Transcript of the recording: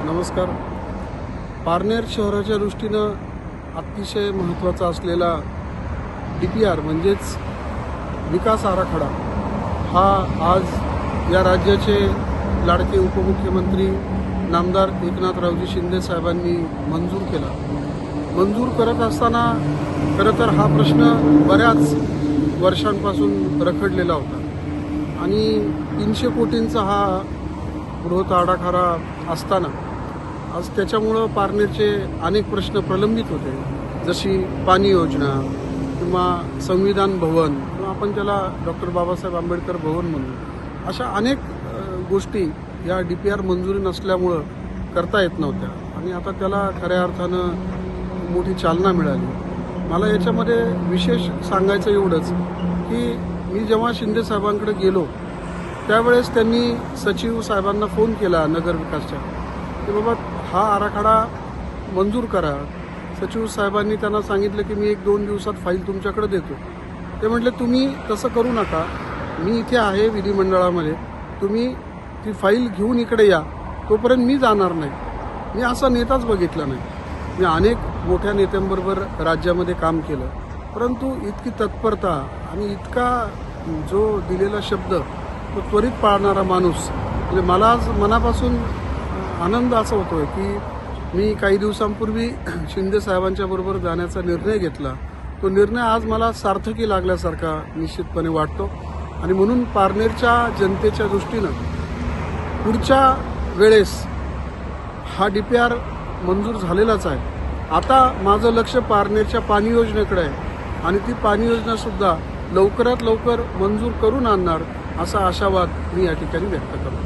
नमस्कार. पारनेर शहराच्या दृष्टीनं अतिशय महत्त्वाचा असलेला DPR म्हणजेच विकास आराखडा हा आज या राज्याचे लाडके उपमुख्यमंत्री नामदार एकनाथरावजी शिंदे साहेबांनी मंजूर केला. मंजूर करत असताना खरं तर हा प्रश्न बऱ्याच वर्षांपासून रखडलेला होता आणि 300 कोटींचा हा बृहत आराखडा असताना आज त्याच्यामुळं पारनेरचे अनेक प्रश्न प्रलंबित होते, जशी पाणी योजना किंवा संविधान भवन किंवा आपण त्याला डॉक्टर बाबासाहेब आंबेडकर भवन म्हणू, अशा अनेक गोष्टी या DPR मंजुरी नसल्यामुळं करता येत नव्हत्या आणि आता त्याला खऱ्या अर्थानं मोठी चालना मिळाली. मला याच्यामध्ये विशेष सांगायचं एवढंच की मी जेव्हा शिंदे साहेबांकडे गेलो त्यावेळेस त्यांनी सचिव साहेबांना फोन केला नगर विकासच्या की बाबा हा आराखडा मंजूर करा. सचिव साहेबांनी त्यांना सांगितलं की मी 1-2 दिवसात फाईल तुमच्याकडे देतो. ते म्हटले तुम्ही तसं करू नका, मी इथे आहे विधिमंडळामध्ये, तुम्ही ती फाईल घेऊन इकडे या, तोपर्यंत मी जाणार नाही. मी असा नेताच बघितला नाही. मी अनेक मोठ्या नेत्यांबरोबर राज्यामध्ये काम केलं, परंतु इतकी तत्परता आणि इतका जो दिलेला शब्द तो त्वरित पाळणारा माणूस, म्हणजे मला आज मनापासून आनंद असा होतो आहे की मी काही दिवसांपूर्वी शिंदे साहेबांच्या बरोबर जाण्याचा निर्णय घेतला. तो निर्णय आज मला सार्थकी लागल्यासारखा निश्चितपणे वाटतो आणि म्हणून पारनेरच्या जनतेच्या दृष्टीनं पुढच्या वेळेस हा DPR मंजूर झालेलाच आहे. आता माझं लक्ष पारनेरच्या पाणी योजनेकडे आहे आणि ती पाणी योजनासुद्धा लवकरात लवकर मंजूर करून आणणार असा आशावाद मी या ठिकाणी व्यक्त करतो.